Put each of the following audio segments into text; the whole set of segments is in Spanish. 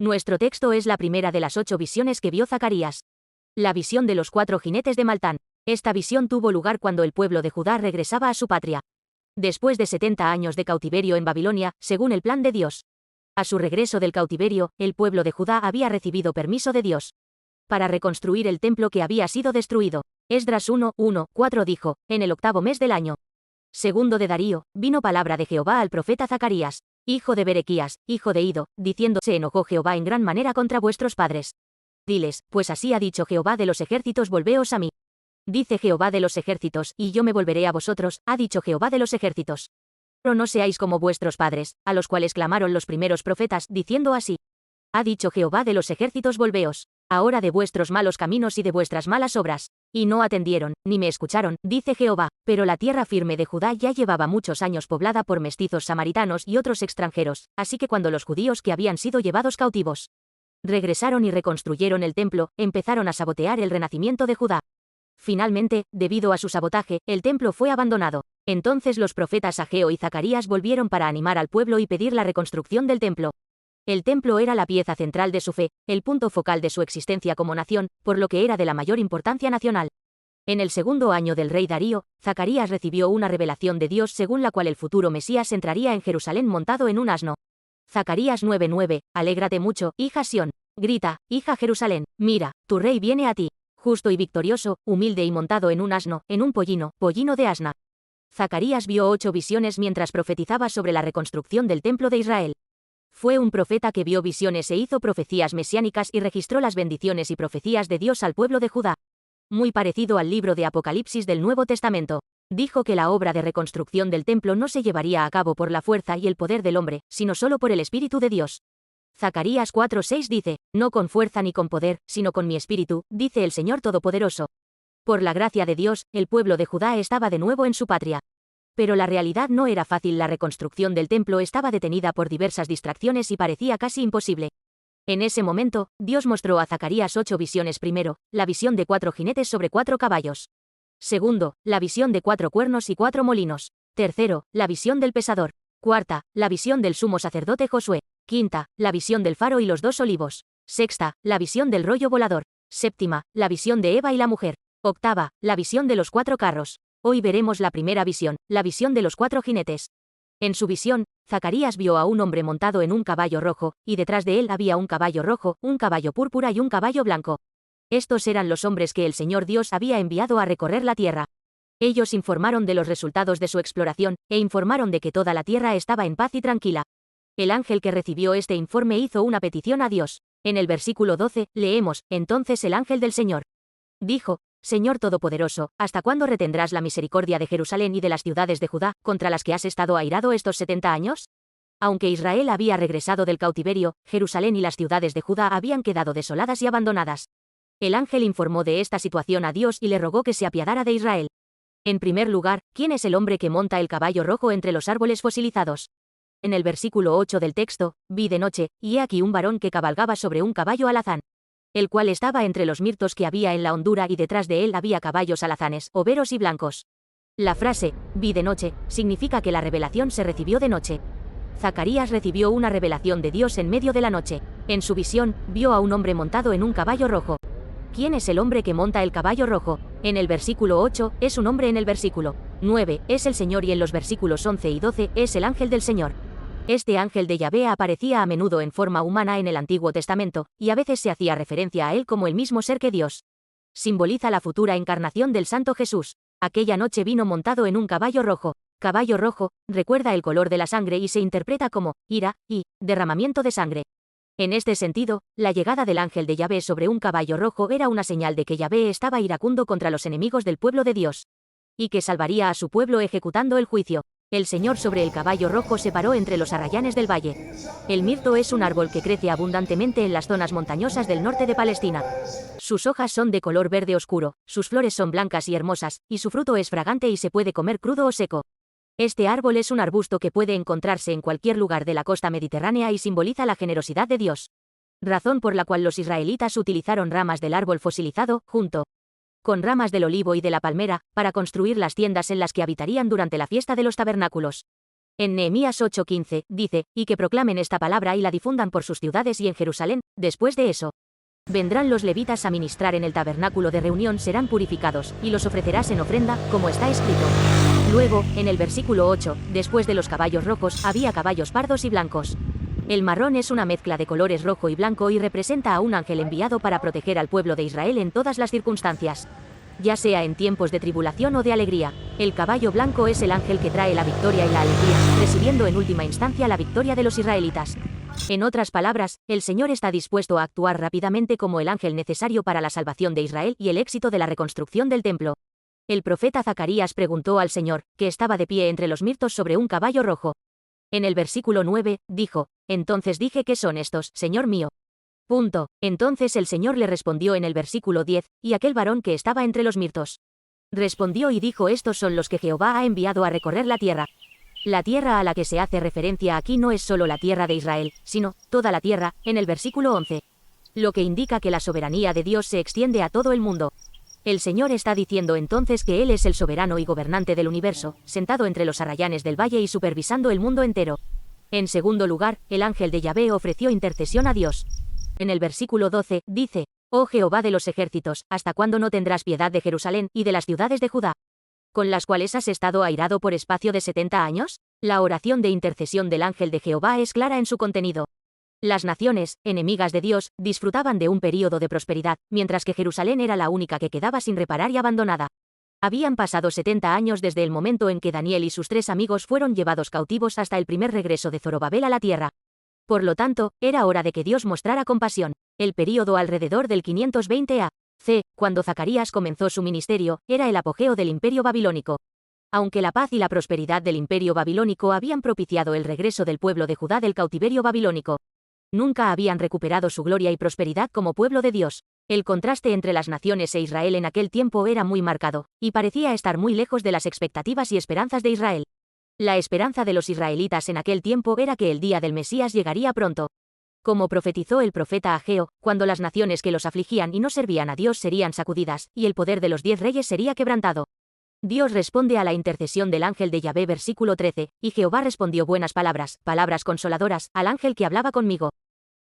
Nuestro texto es la primera de las 8 visiones que vio Zacarías. La visión de los 4 jinetes de Maltán. Esta visión tuvo lugar cuando el pueblo de Judá regresaba a su patria. Después de 70 años de cautiverio en Babilonia, según el plan de Dios. A su regreso del cautiverio, el pueblo de Judá había recibido permiso de Dios para reconstruir el templo que había sido destruido. Esdras 1:1-4 dijo, en el 8º mes del año segundo de Darío, vino palabra de Jehová al profeta Zacarías, hijo de Berequías, hijo de Ido, diciendo, se enojó Jehová en gran manera contra vuestros padres. Diles, pues así ha dicho Jehová de los ejércitos, volveos a mí. Dice Jehová de los ejércitos, y yo me volveré a vosotros, ha dicho Jehová de los ejércitos. Pero no seáis como vuestros padres, a los cuales clamaron los primeros profetas, diciendo así. Ha dicho Jehová de los ejércitos, volveos ahora de vuestros malos caminos y de vuestras malas obras. Y no atendieron, ni me escucharon, dice Jehová. Pero la tierra firme de Judá ya llevaba muchos años poblada por mestizos samaritanos y otros extranjeros, así que cuando los judíos que habían sido llevados cautivos regresaron y reconstruyeron el templo, empezaron a sabotear el renacimiento de Judá. Finalmente, debido a su sabotaje, el templo fue abandonado. Entonces los profetas Ageo y Zacarías volvieron para animar al pueblo y pedir la reconstrucción del templo. El templo era la pieza central de su fe, el punto focal de su existencia como nación, por lo que era de la mayor importancia nacional. En el segundo año del rey Darío, Zacarías recibió una revelación de Dios según la cual el futuro Mesías entraría en Jerusalén montado en un asno. Zacarías 9:9, alégrate mucho, hija Sión. Grita, hija Jerusalén, mira, tu rey viene a ti, justo y victorioso, humilde y montado en un asno, en un pollino de asna. Zacarías vio 8 visiones mientras profetizaba sobre la reconstrucción del templo de Israel. Fue un profeta que vio visiones e hizo profecías mesiánicas y registró las bendiciones y profecías de Dios al pueblo de Judá. Muy parecido al libro de Apocalipsis del Nuevo Testamento. Dijo que la obra de reconstrucción del templo no se llevaría a cabo por la fuerza y el poder del hombre, sino solo por el Espíritu de Dios. Zacarías 4:6 dice, no con fuerza ni con poder, sino con mi espíritu, dice el Señor Todopoderoso. Por la gracia de Dios, el pueblo de Judá estaba de nuevo en su patria. Pero la realidad no era fácil, la reconstrucción del templo estaba detenida por diversas distracciones y parecía casi imposible. En ese momento, Dios mostró a Zacarías 8 visiones. Primero, la visión de 4 jinetes sobre 4 caballos. Segundo, la visión de 4 cuernos y 4 molinos. Tercero, la visión del pesador. Cuarta, la visión del sumo sacerdote Josué. Quinta, la visión del faro y los 2 olivos. Sexta, la visión del rollo volador. Séptima, la visión de Eva y la mujer. Octava, la visión de los 4 carros. Hoy veremos la primera visión, la visión de los 4 jinetes. En su visión, Zacarías vio a un hombre montado en un caballo rojo, y detrás de él había un caballo rojo, un caballo púrpura y un caballo blanco. Estos eran los hombres que el Señor Dios había enviado a recorrer la tierra. Ellos informaron de los resultados de su exploración, e informaron de que toda la tierra estaba en paz y tranquila. El ángel que recibió este informe hizo una petición a Dios. En el versículo 12, leemos, entonces el ángel del Señor dijo, Señor Todopoderoso, ¿hasta cuándo retendrás la misericordia de Jerusalén y de las ciudades de Judá, contra las que has estado airado estos 70 años? Aunque Israel había regresado del cautiverio, Jerusalén y las ciudades de Judá habían quedado desoladas y abandonadas. El ángel informó de esta situación a Dios y le rogó que se apiadara de Israel. En primer lugar, ¿quién es el hombre que monta el caballo rojo entre los árboles fosilizados? En el versículo 8 del texto, vi de noche, y he aquí un varón que cabalgaba sobre un caballo alazán, el cual estaba entre los mirtos que había en la hondura, y detrás de él había caballos alazanes, overos y blancos. La frase, vi de noche, significa que la revelación se recibió de noche. Zacarías recibió una revelación de Dios en medio de la noche. En su visión, vio a un hombre montado en un caballo rojo. ¿Quién es el hombre que monta el caballo rojo? En el versículo 8, es un hombre. En el versículo 9, es el Señor, y en los versículos 11 y 12, es el ángel del Señor. Este ángel de Yahvé aparecía a menudo en forma humana en el Antiguo Testamento, y a veces se hacía referencia a él como el mismo ser que Dios. Simboliza la futura encarnación del Santo Jesús. Aquella noche vino montado en un caballo rojo. Caballo rojo, recuerda el color de la sangre y se interpreta como ira y derramamiento de sangre. En este sentido, la llegada del ángel de Yahvé sobre un caballo rojo era una señal de que Yahvé estaba iracundo contra los enemigos del pueblo de Dios, y que salvaría a su pueblo ejecutando el juicio. El Señor sobre el caballo rojo se paró entre los arrayanes del valle. El mirto es un árbol que crece abundantemente en las zonas montañosas del norte de Palestina. Sus hojas son de color verde oscuro, sus flores son blancas y hermosas, y su fruto es fragante y se puede comer crudo o seco. Este árbol es un arbusto que puede encontrarse en cualquier lugar de la costa mediterránea y simboliza la generosidad de Dios. Razón por la cual los israelitas utilizaron ramas del árbol fosilizado, junto con ramas del olivo y de la palmera, para construir las tiendas en las que habitarían durante la fiesta de los tabernáculos. En Nehemías 8:15, dice, y que proclamen esta palabra y la difundan por sus ciudades y en Jerusalén. Después de eso, vendrán los levitas a ministrar en el tabernáculo de reunión, serán purificados, y los ofrecerás en ofrenda, como está escrito. Luego, en el versículo 8, después de los caballos rojos, había caballos pardos y blancos. El marrón es una mezcla de colores rojo y blanco y representa a un ángel enviado para proteger al pueblo de Israel en todas las circunstancias, ya sea en tiempos de tribulación o de alegría. El caballo blanco es el ángel que trae la victoria y la alegría, recibiendo en última instancia la victoria de los israelitas. En otras palabras, el Señor está dispuesto a actuar rápidamente como el ángel necesario para la salvación de Israel y el éxito de la reconstrucción del templo. El profeta Zacarías preguntó al Señor, que estaba de pie entre los mirtos sobre un caballo rojo. En el versículo 9, dijo, entonces dije, ¿qué son estos, Señor mío? Entonces el Señor le respondió en el versículo 10, y aquel varón que estaba entre los mirtos respondió y dijo, estos son los que Jehová ha enviado a recorrer la tierra. La tierra a la que se hace referencia aquí no es solo la tierra de Israel, sino toda la tierra, en el versículo 11. Lo que indica que la soberanía de Dios se extiende a todo el mundo. El Señor está diciendo entonces que Él es el soberano y gobernante del universo, sentado entre los arrayanes del valle y supervisando el mundo entero. En segundo lugar, el ángel de Yahvé ofreció intercesión a Dios. En el versículo 12, dice, oh Jehová de los ejércitos, ¿hasta cuándo no tendrás piedad de Jerusalén y de las ciudades de Judá, con las cuales has estado airado por espacio de 70 años? La oración de intercesión del ángel de Jehová es clara en su contenido. Las naciones, enemigas de Dios, disfrutaban de un período de prosperidad, mientras que Jerusalén era la única que quedaba sin reparar y abandonada. Habían pasado 70 años desde el momento en que Daniel y sus 3 amigos fueron llevados cautivos hasta el primer regreso de Zorobabel a la tierra. Por lo tanto, era hora de que Dios mostrara compasión. El período alrededor del 520 a.C., cuando Zacarías comenzó su ministerio, era el apogeo del imperio babilónico. Aunque la paz y la prosperidad del imperio babilónico habían propiciado el regreso del pueblo de Judá del cautiverio babilónico, nunca habían recuperado su gloria y prosperidad como pueblo de Dios. El contraste entre las naciones e Israel en aquel tiempo era muy marcado, y parecía estar muy lejos de las expectativas y esperanzas de Israel. La esperanza de los israelitas en aquel tiempo era que el día del Mesías llegaría pronto. Como profetizó el profeta Ageo, cuando las naciones que los afligían y no servían a Dios serían sacudidas, y el poder de los 10 reyes sería quebrantado. Dios responde a la intercesión del ángel de Yahvé, versículo 13, y Jehová respondió buenas palabras, palabras consoladoras, al ángel que hablaba conmigo.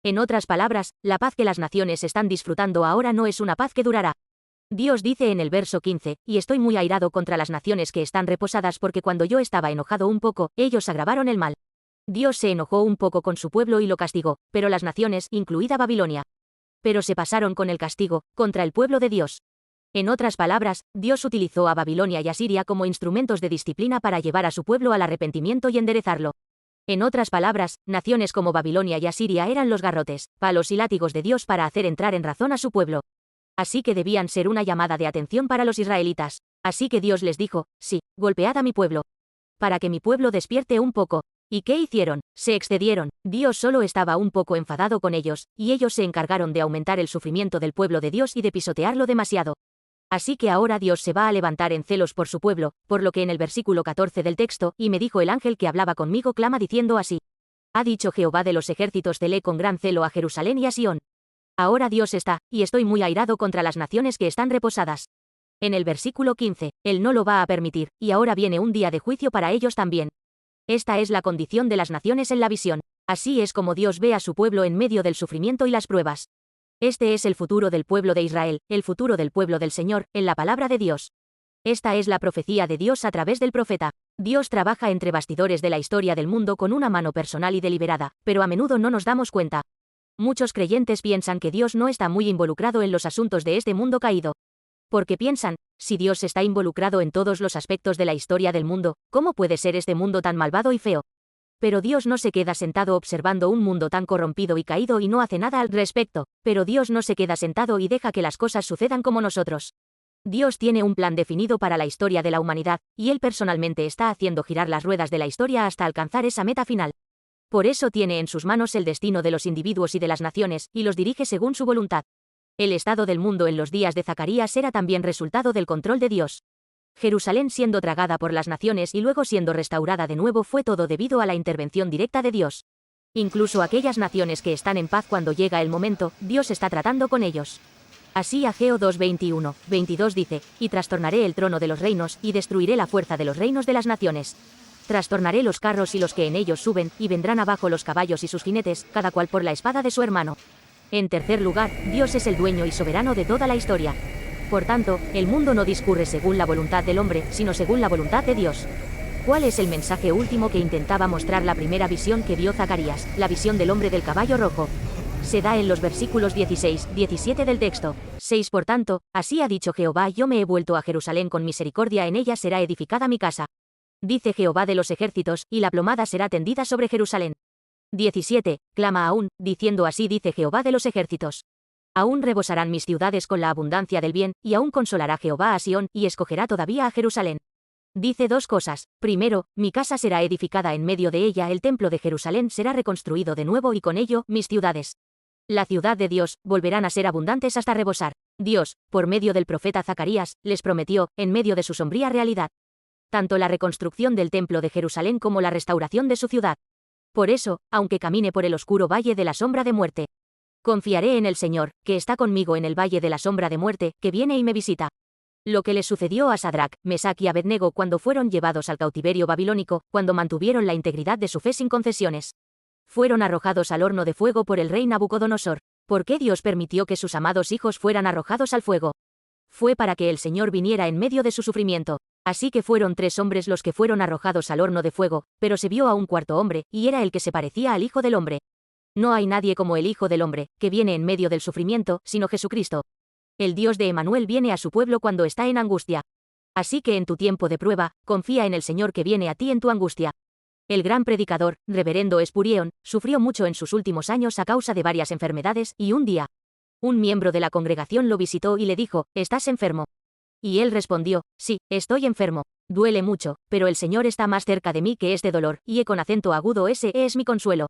En otras palabras, la paz que las naciones están disfrutando ahora no es una paz que durará. Dios dice en el verso 15, y estoy muy airado contra las naciones que están reposadas porque cuando yo estaba enojado un poco, ellos agravaron el mal. Dios se enojó un poco con su pueblo y lo castigó, pero las naciones, incluida Babilonia, pero se pasaron con el castigo, contra el pueblo de Dios. En otras palabras, Dios utilizó a Babilonia y Asiria como instrumentos de disciplina para llevar a su pueblo al arrepentimiento y enderezarlo. En otras palabras, naciones como Babilonia y Asiria eran los garrotes, palos y látigos de Dios para hacer entrar en razón a su pueblo. Así que debían ser una llamada de atención para los israelitas. Así que Dios les dijo, sí, golpead a mi pueblo, para que mi pueblo despierte un poco. ¿Y qué hicieron? Se excedieron. Dios solo estaba un poco enfadado con ellos, y ellos se encargaron de aumentar el sufrimiento del pueblo de Dios y de pisotearlo demasiado. Así que ahora Dios se va a levantar en celos por su pueblo, por lo que en el versículo 14 del texto, y me dijo el ángel que hablaba conmigo clama diciendo así. Ha dicho Jehová de los ejércitos, celé con gran celo a Jerusalén y a Sión. Ahora Dios está, y estoy muy airado contra las naciones que están reposadas. En el versículo 15, Él no lo va a permitir, y ahora viene un día de juicio para ellos también. Esta es la condición de las naciones en la visión. Así es como Dios ve a su pueblo en medio del sufrimiento y las pruebas. Este es el futuro del pueblo de Israel, el futuro del pueblo del Señor, en la palabra de Dios. Esta es la profecía de Dios a través del profeta. Dios trabaja entre bastidores de la historia del mundo con una mano personal y deliberada, pero a menudo no nos damos cuenta. Muchos creyentes piensan que Dios no está muy involucrado en los asuntos de este mundo caído. Porque piensan, si Dios está involucrado en todos los aspectos de la historia del mundo, ¿cómo puede ser este mundo tan malvado y feo? Pero Dios no se queda sentado observando un mundo tan corrompido y caído y no hace nada al respecto. Pero Dios no se queda sentado y deja que las cosas sucedan como nosotros. Dios tiene un plan definido para la historia de la humanidad, y Él personalmente está haciendo girar las ruedas de la historia hasta alcanzar esa meta final. Por eso tiene en sus manos el destino de los individuos y de las naciones, y los dirige según su voluntad. El estado del mundo en los días de Zacarías era también resultado del control de Dios. Jerusalén siendo tragada por las naciones y luego siendo restaurada de nuevo fue todo debido a la intervención directa de Dios. Incluso aquellas naciones que están en paz cuando llega el momento, Dios está tratando con ellos. Así Ageo 2:21, 22 dice, y trastornaré el trono de los reinos, y destruiré la fuerza de los reinos de las naciones. Trastornaré los carros y los que en ellos suben, y vendrán abajo los caballos y sus jinetes, cada cual por la espada de su hermano. En tercer lugar, Dios es el dueño y soberano de toda la historia. Por tanto, el mundo no discurre según la voluntad del hombre, sino según la voluntad de Dios. ¿Cuál es el mensaje último que intentaba mostrar la primera visión que vio Zacarías, la visión del hombre del caballo rojo? Se da en los versículos 16, 17 del texto. 6 Por tanto, así ha dicho Jehová: yo me he vuelto a Jerusalén con misericordia, en ella será edificada mi casa. Dice Jehová de los ejércitos, y la plomada será tendida sobre Jerusalén. 17 Clama aún, diciendo: así dice Jehová de los ejércitos. Aún rebosarán mis ciudades con la abundancia del bien, y aún consolará Jehová a Sión, y escogerá todavía a Jerusalén. Dice dos cosas. Primero, mi casa será edificada en medio de ella, el templo de Jerusalén será reconstruido de nuevo y con ello, mis ciudades. La ciudad de Dios, volverán a ser abundantes hasta rebosar. Dios, por medio del profeta Zacarías, les prometió, en medio de su sombría realidad, tanto la reconstrucción del templo de Jerusalén como la restauración de su ciudad. Por eso, aunque camine por el oscuro valle de la sombra de muerte, confiaré en el Señor, que está conmigo en el valle de la sombra de muerte, que viene y me visita. Lo que le sucedió a Sadrac, Mesac y Abednego cuando fueron llevados al cautiverio babilónico, cuando mantuvieron la integridad de su fe sin concesiones. Fueron arrojados al horno de fuego por el rey Nabucodonosor. ¿Por qué Dios permitió que sus amados hijos fueran arrojados al fuego? Fue para que el Señor viniera en medio de su sufrimiento. Así que fueron 3 hombres los que fueron arrojados al horno de fuego, pero se vio a un cuarto hombre, y era el que se parecía al Hijo del Hombre. No hay nadie como el Hijo del Hombre, que viene en medio del sufrimiento, sino Jesucristo. El Dios de Emanuel viene a su pueblo cuando está en angustia. Así que en tu tiempo de prueba, confía en el Señor que viene a ti en tu angustia. El gran predicador, reverendo Spurgeon, sufrió mucho en sus últimos años a causa de varias enfermedades, y un día, un miembro de la congregación lo visitó y le dijo: ¿estás enfermo? Y él respondió: sí, estoy enfermo. Duele mucho, pero el Señor está más cerca de mí que este dolor, y con acento agudo: ese es mi consuelo.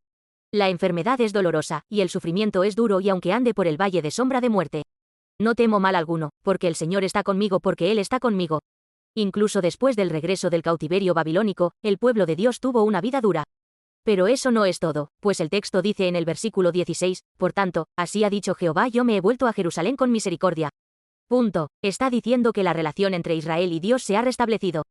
La enfermedad es dolorosa, y el sufrimiento es duro, y aunque ande por el valle de sombra de muerte, no temo mal alguno, porque el Señor está conmigo, porque Él está conmigo. Incluso después del regreso del cautiverio babilónico, el pueblo de Dios tuvo una vida dura. Pero eso no es todo, pues el texto dice en el versículo 16, por tanto, así ha dicho Jehová: yo me he vuelto a Jerusalén con misericordia. Está diciendo que la relación entre Israel y Dios se ha restablecido.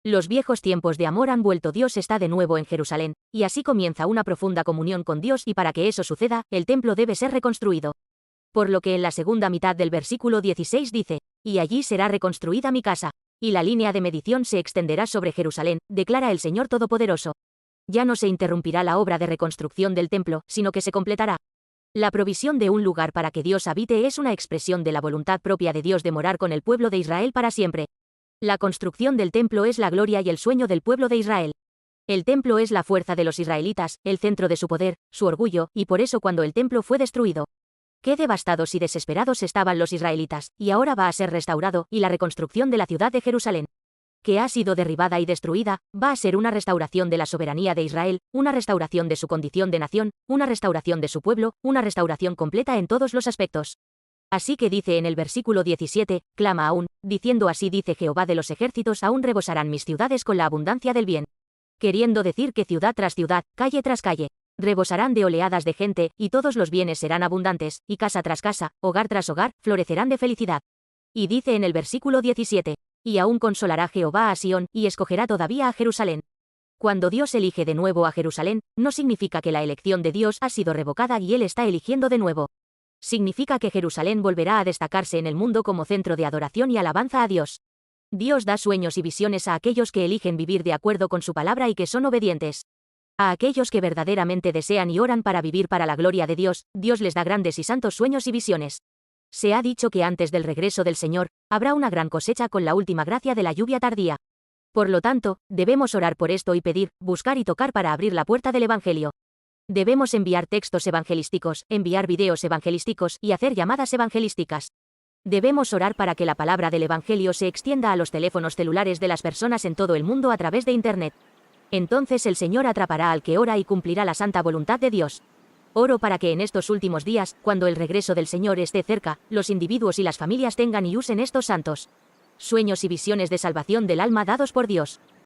Los viejos tiempos de amor han vuelto, Dios está de nuevo en Jerusalén, y así comienza una profunda comunión con Dios, y para que eso suceda, el templo debe ser reconstruido. Por lo que en la segunda mitad del versículo 16 dice: y allí será reconstruida mi casa, y la línea de medición se extenderá sobre Jerusalén, declara el Señor Todopoderoso. Ya no se interrumpirá la obra de reconstrucción del templo, sino que se completará. La provisión de un lugar para que Dios habite es una expresión de la voluntad propia de Dios de morar con el pueblo de Israel para siempre. La construcción del templo es la gloria y el sueño del pueblo de Israel. El templo es la fuerza de los israelitas, el centro de su poder, su orgullo, y por eso cuando el templo fue destruido, qué devastados y desesperados estaban los israelitas, y ahora va a ser restaurado, y la reconstrucción de la ciudad de Jerusalén, que ha sido derribada y destruida, va a ser una restauración de la soberanía de Israel, una restauración de su condición de nación, una restauración de su pueblo, una restauración completa en todos los aspectos. Así que dice en el versículo 17, clama aún, diciendo: así dice Jehová de los ejércitos: aún rebosarán mis ciudades con la abundancia del bien. Queriendo decir que ciudad tras ciudad, calle tras calle, rebosarán de oleadas de gente, y todos los bienes serán abundantes, y casa tras casa, hogar tras hogar, florecerán de felicidad. Y dice en el versículo 17, y aún consolará Jehová a Sión, y escogerá todavía a Jerusalén. Cuando Dios elige de nuevo a Jerusalén, no significa que la elección de Dios ha sido revocada y Él está eligiendo de nuevo. Significa que Jerusalén volverá a destacarse en el mundo como centro de adoración y alabanza a Dios. Dios da sueños y visiones a aquellos que eligen vivir de acuerdo con su palabra y que son obedientes. A aquellos que verdaderamente desean y oran para vivir para la gloria de Dios, Dios les da grandes y santos sueños y visiones. Se ha dicho que antes del regreso del Señor, habrá una gran cosecha con la última gracia de la lluvia tardía. Por lo tanto, debemos orar por esto y pedir, buscar y tocar para abrir la puerta del Evangelio. Debemos enviar textos evangelísticos, enviar videos evangelísticos y hacer llamadas evangelísticas. Debemos orar para que la palabra del Evangelio se extienda a los teléfonos celulares de las personas en todo el mundo a través de Internet. Entonces el Señor atrapará al que ora y cumplirá la santa voluntad de Dios. Oro para que en estos últimos días, cuando el regreso del Señor esté cerca, los individuos y las familias tengan y usen estos santos sueños y visiones de salvación del alma dados por Dios.